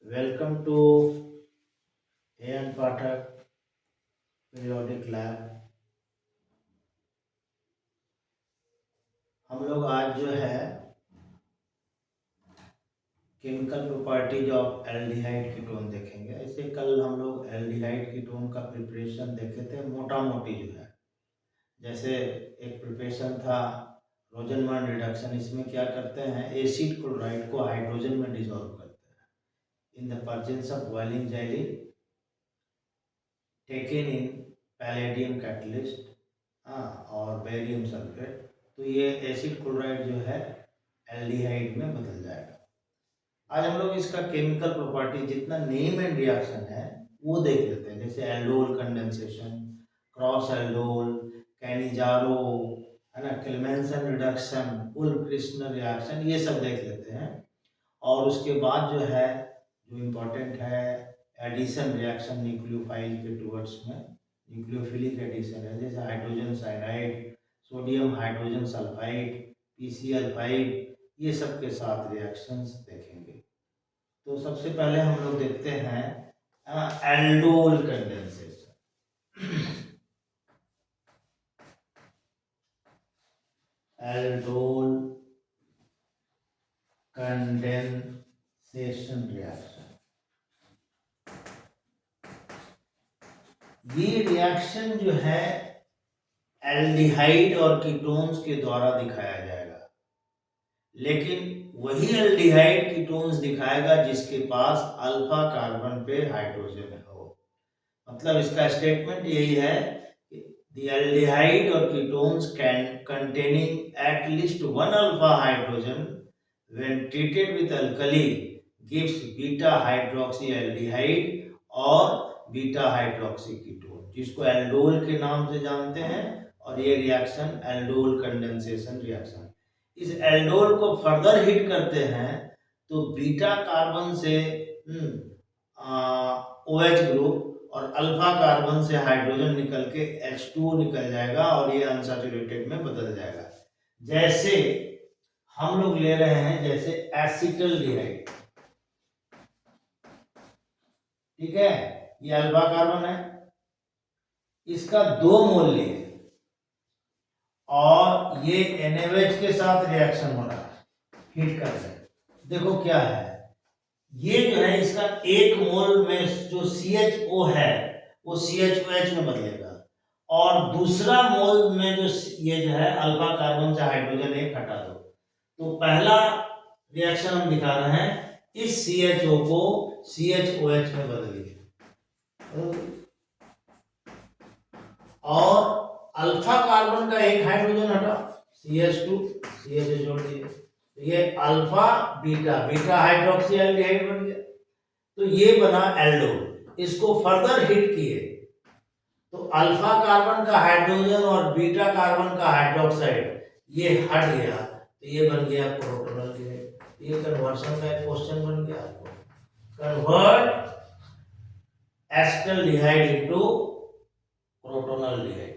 Welcome to N Pathak periodic lab. हम लोग आज जो है chemical properties of aldehyde ketone देखेंगे। ऐसे कल हम लोग एल्डिहाइड कीटोन का प्रिपरेशन देखे थे, मोटा मोटी जो है। जैसे एक प्रिपरेशन था रोजनमान रिडक्शन। इसमें क्या करते हैं, एसिड क्लोराइड को हाइड्रोजन में डिसॉल्व करते हैं in the presence of boiling jelly taken in palladium catalyst और बेरियम सल्फेट। तो ये एसिड क्लोराइड जो है एल्डिहाइड में बदल जाएगा। आज हम लोग इसका केमिकल प्रॉपर्टी जितना नेम एंड रिएक्शन है वो देख लेते हैं। जैसे aldol condensation, cross aldol, Cannizzaro, है ना, क्लेमेंसन रिडक्शन, उल्फ-क्रिस्टनर रिएक्शन, ये सब देख लेते हैं। और उसके बाद जो है जो इम्पोर्टेंट है एडिशन रिएक्शन न्यूक्लियोफाइल के टुवर्ड्स में, न्यूक्लियोफिलिक एडिशन है, जैसे hydrogen cyanide, sodium hydrogen sulphide, PCl5, ये सब के साथ रिएक्शंस देखेंगे। तो सबसे पहले हम लोग देखते हैं aldol condensation. Aldol condensation reaction, ये रिएक्शन जो है एल्डिहाइड और कीटोन्स के द्वारा दिखाया जाएगा, लेकिन वही एल्डिहाइड कीटोन्स दिखाएगा जिसके पास अल्फा कार्बन पे हाइड्रोजन हो। मतलब इसका स्टेटमेंट यही है कि द एल्डिहाइड और ketones can containing at least one alpha hydrogen when treated with alkali gives beta hydroxy aldehyde और बीटा हाइड्रोक्सी कीटोन, जिसको एल्डोल के नाम से जानते हैं। और ये रिएक्शन एल्डोल कंडेंसेशन रिएक्शन। इस एल्डोल को फर्दर हिट करते हैं तो बीटा कार्बन से OH ग्रुप और अल्फा कार्बन से हाइड्रोजन निकल के H2O निकल जाएगा और ये अनसैचुरेटेड में बदल जाएगा। जैसे हम लोग ले रहे हैं जैसे एसिटल्डिहाइड, ठीक है, ये अल्फा कार्बन है, इसका 2 मोल लिए और ये NaOH के साथ रिएक्शन हो रहा है, हिट कर रहे हैं। देखो क्या है, ये जो है इसका 1 मोल में जो CHO है वो CHOH में बदलेगा और दूसरा मोल में जो ये जो है अल्फा कार्बन से हाइड्रोजन एक हटा दो। तो पहला रिएक्शन हम दिखा रहे हैं, इस CHO को CHOH में बदलिए और अल्फा कार्बन का एक हाइड्रोजन हटा, CH2 CH जोड़ दिए, ये alpha beta beta hydroxy aldehyde बन गया। तो ये बना एल्डोल। इसको फर्दर हिट किए तो अल्फा कार्बन का हाइड्रोजन और बीटा कार्बन का हाइड्रोक्साइड ये हट गया, तो ये बन गया प्रोटोनल। ये कन्वर्शन का एक क्वेश्चन बन गया आपको, कन्वर्ट एसिटल्डिहाइड इनटू प्रोटोनल्डिहाइड,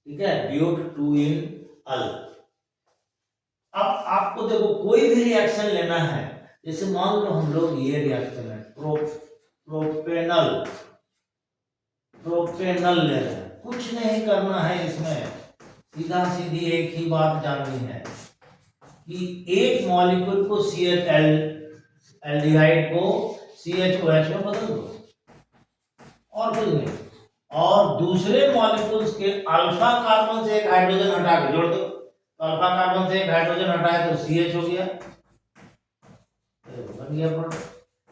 ठीक है, ब्यूट 2 इन अल। अब आपको देखो कोई भी रिएक्शन लेना है, जैसे मान लो हम लोग ये रिएक्शन है प्रोपेनल ले रहे हैं, कुछ नहीं करना है इसमें, सीधा सीधी एक ही बात जाननी है कि एक मॉलिक्यूल को एल्डिहाइड को CHOH में बदल दो और कुछ नहीं, और दूसरे मॉलिक्यूल्स के अल्फा कार्बन से एक हाइड्रोजन हटा के जोड़ दो। तो अल्फा कार्बन से एक हाइड्रोजन हटाए तो CH हो गया, बन गया प्रोडक्ट।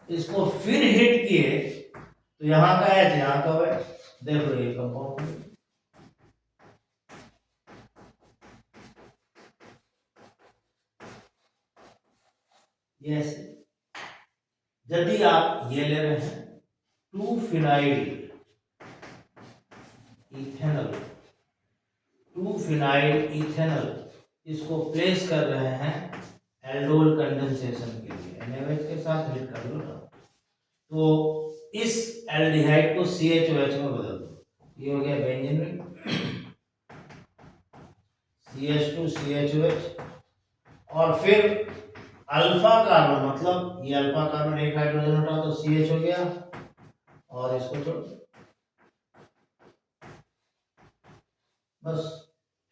इसको फिर हिट किए तो यहाँ का H यहाँ का है, देखो ये कंपाउंड। यस, यदि आप ये ले रहे हैं 2 फिनाइल इथेनॉल, इसको प्लेस कर रहे हैं एल्डोल कंडेंसेशन के लिए, NaOH के साथ हिट कर लो ना, तो इस एल्डिहाइड को CHOH में बदल दो। ये हो गया बेंजीन रिंग, CH2 CHOH, और फिर अल्फा कार्बन, मतलब ये अल्फा कार्बन एक हाइड्रोजन हटा तो CH हो गया और इसको छोड़ बस।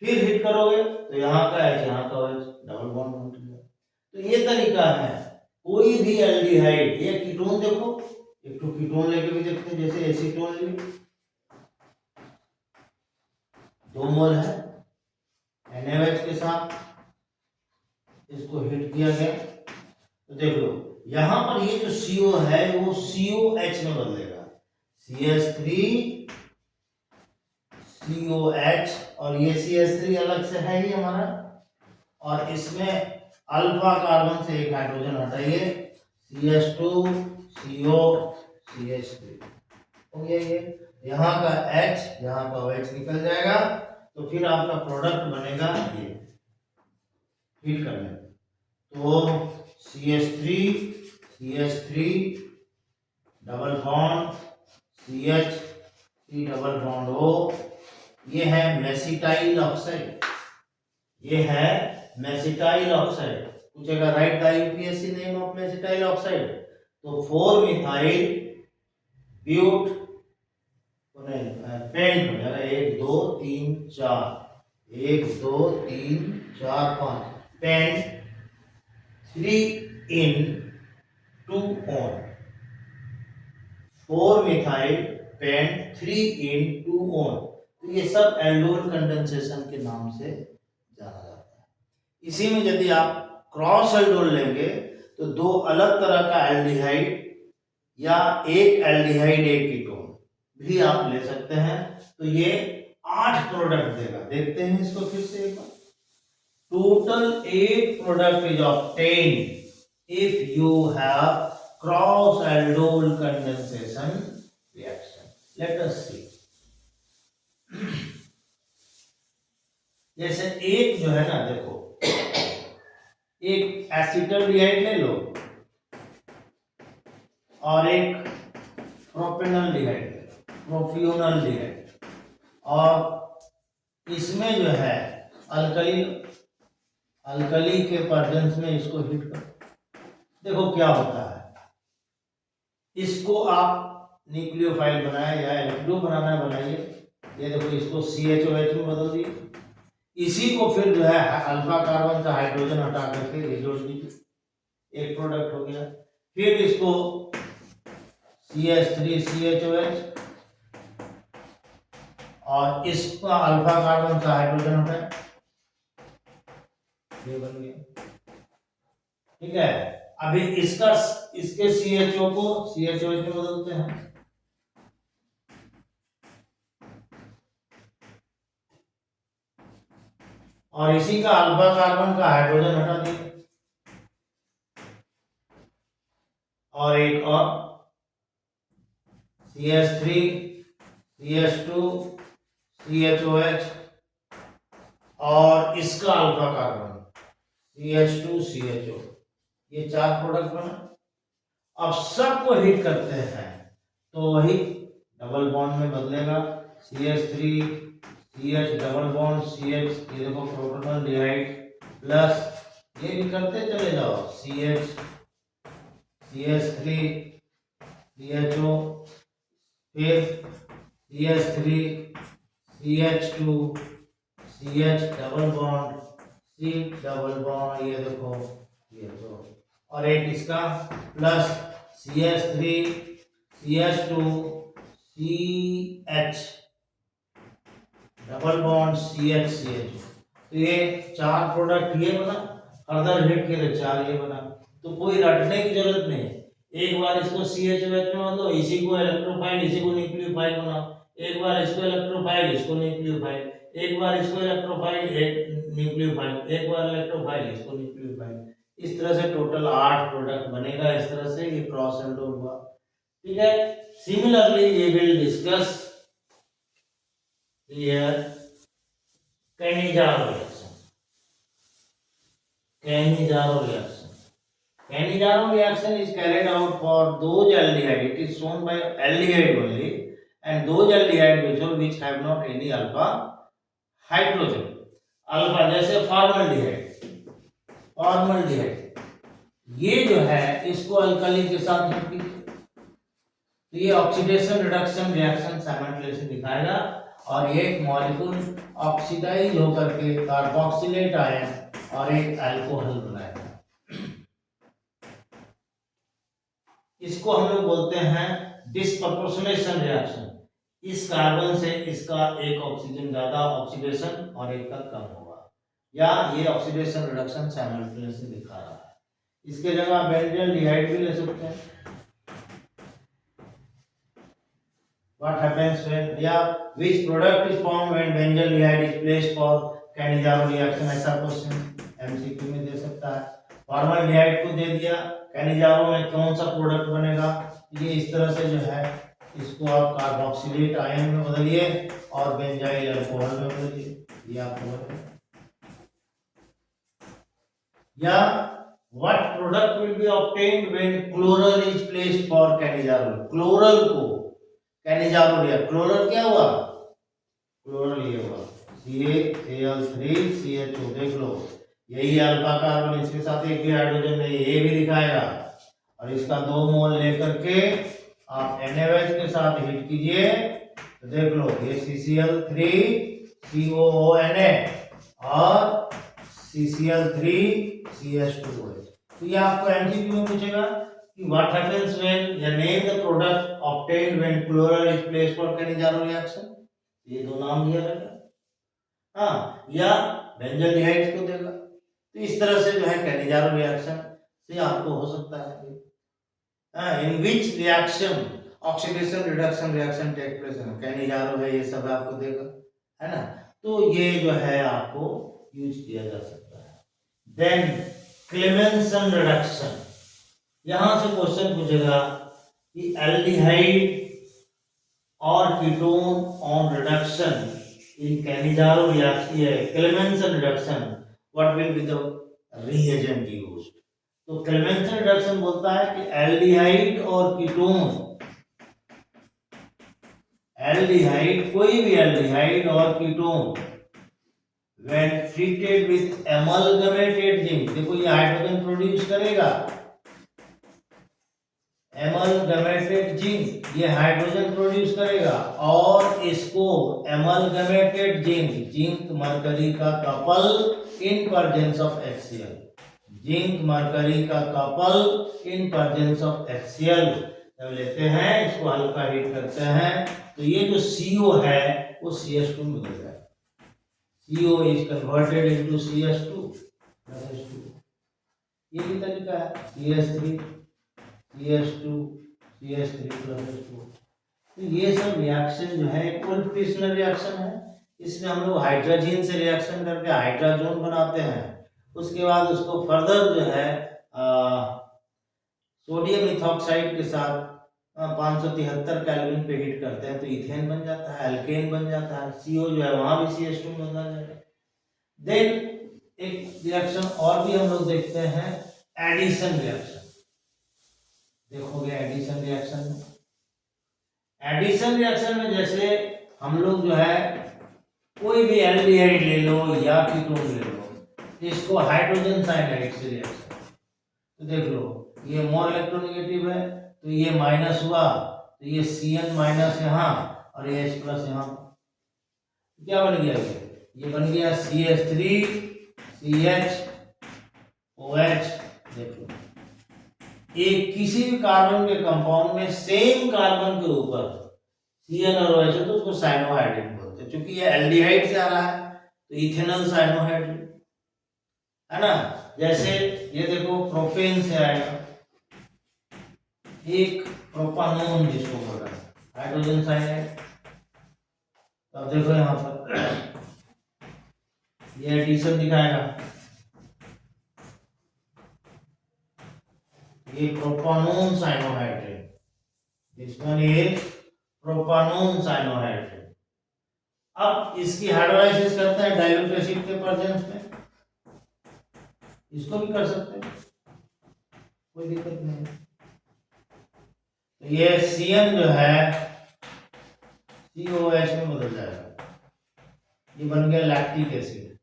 फिर हिट करोगे तो यहाँ का H यहाँ का OH, डबल बॉन्ड बन गया। तो ये तरीका है। कोई भी एल्डिहाइड, ये कीटोन देखो, एक तो कीटोन लेके भी देखते हैं, जैसे एसीटोन लिए 2 मोल है NaOH के साथ, इसको हिट किया गया तो देख लो यहां पर ये जो CO है वो COH में बदलेगा, CH3 COH, और ये CH3 अलग से है ही हमारा, और इसमें अल्फा कार्बन से एक हाइड्रोजन हटाइए, CH2 CO CH3 हो गया। ये यहाँ का H यहाँ का OH निकल जाएगा, तो फिर आपका प्रोडक्ट बनेगा ये हिट करने तो CH3 double bond CH3 double bond O, ये है मेसिटाइल ऑक्साइड, ये है मेसिटाइल ऑक्साइड। पूछेगा write the UPSC name of mesityl oxide, तो 4 मिथाइल ब्यूट पेंट हो जाएगा, 1 2 3 4, 1 2 3 4 5 pent 3 in 2 on, 4 methyl pent 3 in 2 on। तो ये सब एल्डोल कंडेंसेशन के नाम से जाना जाता है। इसी में यदि आप क्रॉस एल्डोल लेंगे तो 2 अलग तरह का एल्डिहाइड या एक एल्डिहाइड एक कीटोन भी आप ले सकते हैं, तो ये 8 प्रोडक्ट देगा। देखते हैं इसको फिर से एक बार। Total 8 product is obtained if you have cross aldol condensation reaction. Let us see. जैसे एक जो है ना, देखो एक एसिटल्डिहाइड ले लो और एक प्रोपेनल्डिहाइड, प्रोपियोनल्डिहाइड, और इसमें जो है अल्कली के प्रेजेंस में इसको हिट करो, देखो क्या होता है। इसको आप न्यूक्लियोफाइल बनाए या इलेक्ट्रो बनाना बनाइए, ये देखो इसको CHOH में बदल दिए, इसी को फिर जो है अल्फा कार्बन का हाइड्रोजन हटा करके ये जोड़ दीजिए, एक प्रोडक्ट हो गया। फिर इसको CH3 CHOH और इसका अल्फा कार्बन का हाइड्रोजन हटाए, ये बन गया। ठीक है, अभी इसके CHO को CHOH में बदलते हैं, और इसी का अल्फा कार्बन का हाइड्रोजन हटा दिए, और एक और CH3 CH2 CHOH और इसका अल्फा कार्बन CH2 CHO, ये 4 प्रोडक्ट बना। अब सबको हिट करते हैं तो वही डबल बॉन्ड में बदलेगा, CH3 CH double bond CH, ये देखो प्रोटोनल्डिहाइड प्लस ये भी करते चले जाओ, CH3 CHO, फिर CH3 CH2 CH double bond C double bond, ये देखो ये तो, और एक इसका plus CH3 CH2 CH double bond CH CH। तो ये 4 प्रोडक्ट ये बना, फर्दर हिट किए तो 4 ये बना। तो कोई रटने की जरूरत नहीं, एक बार इसको CHOH में बदलो, इसी को इलेक्ट्रोफाइल इसी को न्यूक्लियोफाइल बनाओ, एक बार इसको इलेक्ट्रोफाइल इसको न्यूक्लियोफाइल, एक बार इसको इलेक्ट्रोफाइल एक न्यूक्लियोफाइल, एक बार इलेक्ट्रोफाइल इसको न्यूक्लियोफाइल, इस तरह से टोटल 8 प्रोडक्ट बनेगा। इस तरह से ये क्रॉस एल्डोल हुआ। ठीक है, similarly we will discuss here Cannizzaro reaction. Cannizzaro reaction. Cannizzaro reaction is carried out for those aldehyde. It is shown by aldehyde only, and those aldehyde which have not any alpha hydrogen. Alpha जैसे formaldehyde, ये जो है इसको alkali के साथ hit कीजिए, तो ये ऑक्सीडेशन रिडक्शन रिएक्शन साइमल्टेनियसली दिखाएगा और एक मॉलिक्यूल ऑक्सीडाइज होकर के कार्बोक्सिलेट आयन और एक अल्कोहल बनाएगा। इसको हम लोग बोलते हैं डिस्प्रपोर्शनेशन रिएक्शन। इस कार्बन से इसका एक ऑक्सीजन ज्यादा ऑक्सीडेशन और एक का कम होगा, या ये ऑक्सीडेशन रिडक्शन साइमल्टेनियसली दिखा रहा है। इसके जगह बेंजल्डिहाइड भी ले सकते हैं। What happens when, yeah, which product is formed when benzaldehyde is placed for Cannizzaro reaction? ऐसा क्वेश्चन एमसीक्यू में दे सकता है। फॉर्मल्डिहाइड को दे दिया, कैनिजारो में कौन सा प्रोडक्ट बनेगा? ये इस तरह से जो है इसको आप कार्बोक्सिलेट आयन में बदलिए और बेंजाइल अल्कोहल में बदलिए, ये आपको बताएं। या what product will be obtained when chloral is placed for Cannizzaro? Chloral को कैनिजारो लिया, क्लोरल क्या हुआ? क्लोरल ये हुआ CaCl3CH2। देख लो, यही अल्फा कार्बन, इसके साथ एक भी हाइड्रोजन नहीं, ये भी दिखाएगा। और इसका 2 मोल लेकर के आप NaOH के साथ हीट कीजिए तो देख लो ये CCl3COONA और CCl3CH2OH। तो ये आपको एमसीक्यू में पूछेगा कि what happens when, या name the product obtained when chloral is placed for Cannizzaro reaction। ये 2 नाम दिया रहेगा, हाँ, या बेंजल्डिहाइड को देगा। तो इस तरह से जो है कैनिजारो रिएक्शन से आपको हो सकता है। In which reaction oxidation reduction reaction take place, Cannizzaro है, ये सब आपको देगा, है ना। तो ये जो है आपको यूज किया जा सकता है। देन क्लेमेंसन रिडक्शन, यहां से क्वेश्चन पूछेगा कि एल्डिहाइड और ketone on reduction in Cannizzaro reaction, Clemmensen reduction, what will be the reagent used? तो क्लेमेंसन रिडक्शन बोलता है कि एल्डिहाइड और कीटोन, एल्डिहाइड, कोई भी एल्डिहाइड और ketone when treated with amalgamated zinc, देखो ये हाइड्रोजन प्रोड्यूस करेगा, एमलगमेटेड जिंक ये हाइड्रोजन प्रोड्यूस करेगा, और इसको एमलगमेटेड जिंक, जिंक मरकरी का couple in presence of HCl, zinc mercury का couple in presence of HCl जब लेते हैं, इसको हल्का हीट करते हैं तो ये जो CO है वो CH2 में बदल जाएगा। CO is converted into CH2 plus H2। ये भी तरीका है, CH3 CH2 CH3 plus H2। तो ये सब रिएक्शन जो है कोएफिशिएंट रिएक्शन है। इसमें हम लोग हाइड्रोजन से रिएक्शन करके हाइड्रोजन बनाते हैं, उसके बाद उसको फर्दर जो है सोडियम इथॉक्साइड के साथ 573 केल्विन पे हीट करते हैं तो इथेन बन जाता है, एल्केन बन जाता है, CO जो है वहां भी CH2 में बदल जाएगा। देन एक रिएक्शन और भी हम लोग देखते हैं, एडिशन रिएक्शन। देखोगे एडिशन रिएक्शन में, एडिशन रिएक्शन में जैसे हम लोग जो है कोई भी एल्डिहाइड ले लो या कीटोन ले लो, इसको हाइड्रोजन साइनाइड से रिएक्शन, तो देख लो ये मोर इलेक्ट्रोनेगेटिव है तो ये माइनस हुआ, तो ये Cn माइनस यहाँ और ये H प्लस यहाँ, क्या बन गया? ये बन गया CH3 CHOH। देख लो एक किसी भी कार्बन के कंपाउंड में सेम कार्बन के ऊपर Cn और OH है तो उसको साइनोहाइड्रिन बोलते हैं। क्योंकि ये एल्डिहाइड से आ रहा है तो इथेनल साइनोहाइड्रिन, है ना। जैसे ये देखो प्रोपेन से आएगा, एक प्रोपानोन जिसको बोल रहा है, हाइड्रोजन साइनाइड। अब देखो यहाँ पर ये एडिशन दिखाएगा, ये propanone cyanohydrate, this one is propanone cyanohydrate. अब इसकी हाइड्रोलाइसिस करते हैं डाइल्यूट एसिड के प्रेजेंस में, इसको भी कर सकते हैं, कोई दिक्कत नहीं। तो ये Cn जो है COH में बदल जाएगा, ये बन गया लैक्टिक एसिड।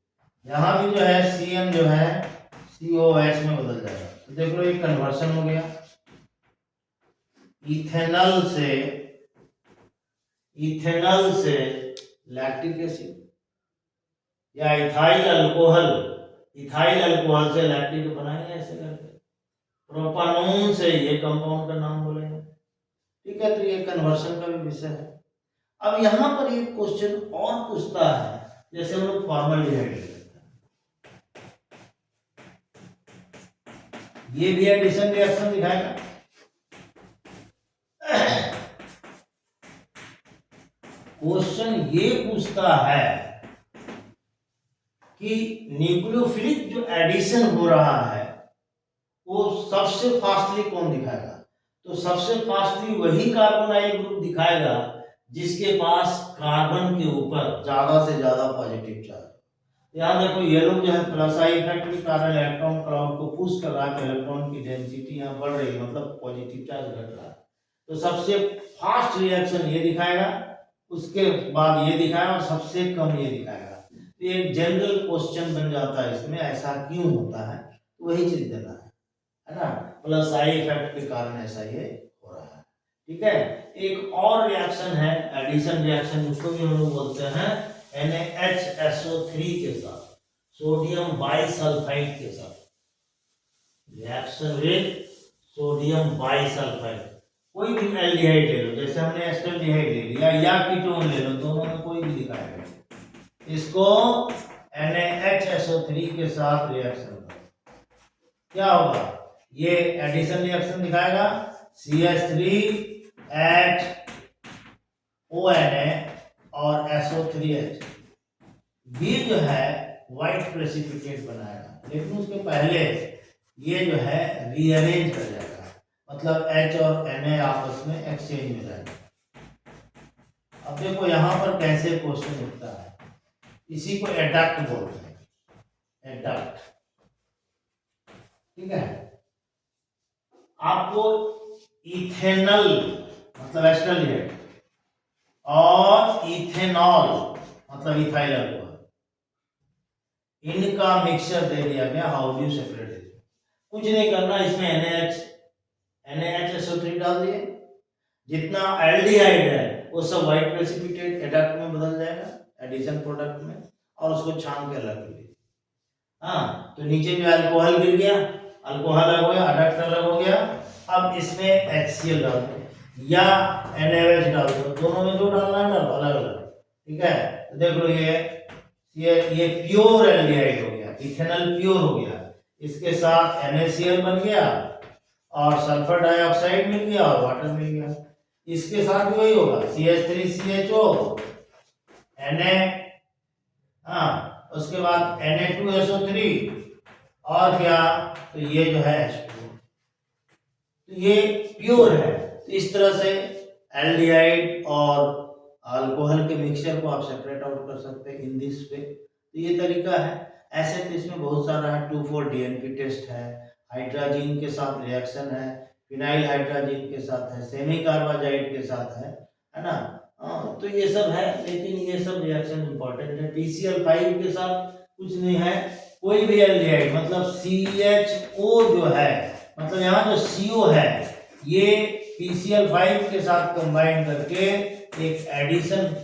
यहाँ भी जो है Cn जो है COH में बदल जाएगा। तो देख लो ये कन्वर्शन हो गया, इथेनॉल से लैक्टिक एसिड, या इथाइल अल्कोहल से लैक्टिक बनाएंगे ऐसे करके। प्रोपानोन से ये कंपाउंड का नाम बोलेंगे। ठीक है, तो ये कन्वर्शन का भी विषय है। अब यहाँ पर एक क्वेश्चन और पूछता है, जैसे हम लोग फॉर्मल्डिहाइड ले लेते हैं, ये भी एडिशन रिएक्शन दिखाएगा। क्वेश्चन ये पूछता है कि न्यूक्लियोफिलिक जो एडिशन हो रहा है वो सबसे फास्टली कौन दिखाएगा? तो सबसे फास्टली वही कार्बोनाइल ग्रुप दिखाएगा जिसके पास कार्बन के ऊपर ज्यादा से ज्यादा पॉजिटिव चार्ज। यहाँ देखो ये लोग जो है प्लस आई इफेक्ट के कारण इलेक्ट्रॉन क्लाउड को पुश कर रहा है, तो इलेक्ट्रॉन की डेंसिटी यहाँ बढ़ रही है, मतलब पॉजिटिव चार्ज घट रहा है। तो सबसे फास्ट रिएक्शन ये दिखाएगा, उसके बाद ये दिखाएगा और सबसे कम ये दिखाएगा। तो एक जनरल क्वेश्चन बन जाता है इसमें, ऐसा क्यों होता है, तो वही चीज देना है ना। प्लस आई इफेक्ट के कारण ऐसा ये हो रहा है। ठीक है, एक और रिएक्शन है एडिशन रिएक्शन, उसको भी हम लोग बोलते हैं NaHSO3 के साथ सोडियम बाइसल्फाइड के साथ रिएक्शन विद सोडियम बाइसल्फाइड। कोई भी एल्डिहाइड ले लो, जैसे हमने एस्टल्डिहाइड ले लिया या कीटोन ले लो, दोनों में कोई भी दिखाएगा, इसको NaHSO3 के साथ रिएक्शन क्या होगा, ये एडिशन रिएक्शन दिखाएगा, CH3H ONA और SO3H, ये जो है व्हाइट प्रेसिपिटेट बनाएगा, लेकिन उसके पहले ये जो है रीअरेंज कर जाएगा, मतलब H और Na आपस में एक्सचेंज हो जाएगा। अब देखो यहाँ पर कैसे क्वेश्चन उठता है, इसी को एडक्ट बोलते हैं, एडक्ट। ठीक है, आपको इथेनॉल मतलब एस्टल्डिहाइड और इथेनॉल मतलब इथाइल अल्कोहल, इनका मिक्सचर दे दिया गया, हाउ डू सेपरेट इट। कुछ नहीं करना, इसमें NaHSO3 डाल दिए, जितना एल्डिहाइड है वो सब व्हाइट प्रेसिपिटेट एडक्ट में बदल जाएगा, एडिशन प्रोडक्ट में, और उसको छान के अलग कर लीजिए। हाँ, तो नीचे जो अल्कोहल गिर गया, अल्कोहल अलग हो गया, एडक्ट अलग हो गया। अब इसमें HCl डाल दो या NaOH डाल दो, दोनों में जो डालना है डालो, अलग अलग। ठीक है, तो देख लो ये प्योर एल्डिहाइड हो गया, इथेनॉल प्योर हो गया, इसके साथ NaCl बन गया और सल्फर डाइऑक्साइड मिल गया और वाटर मिल गया। इसके साथ भी वही होगा, CH3CHO Na, हाँ, उसके बाद Na2SO3 और क्या, तो ये जो है H2, तो ये प्योर है। तो इस तरह से एल्डिहाइड और अल्कोहल के मिक्सचर को आप सेपरेट आउट कर सकते हैं इन दिस वे। तो ये तरीका है। ऐसे तो इसमें बहुत सारा है, 2,4-DNP टेस्ट है, हाइड्रोजन के साथ रिएक्शन है, फिनाइल हाइड्रोजन के साथ है, सेमी कार्बाजाइड के साथ है ना। तो ये सब है, लेकिन ये सब रिएक्शन इंपॉर्टेंट है। PCl5 के साथ कुछ नहीं है, कोई भी एल्डिहाइड मतलब CHO जो है, मतलब यहाँ जो CO है ये PCl5 के साथ कंबाइन करके एक एडिशन,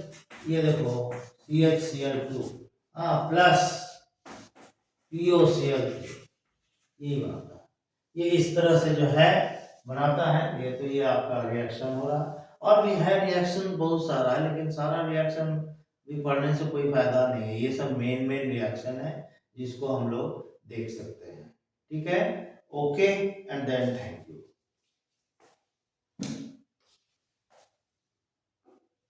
ये देखो CHCl2 प्लस POCl3, ये बनता है, ये इस तरह से जो है बनाता है ये। तो ये आपका रिएक्शन हो रहा, और भी है रिएक्शन बहुत सारा है, लेकिन सारा रिएक्शन भी पढ़ने से कोई फायदा नहीं है। ये सब मेन रिएक्शन है जिसको हम लोग देख सकते हैं। ठीक है, okay and then thank you.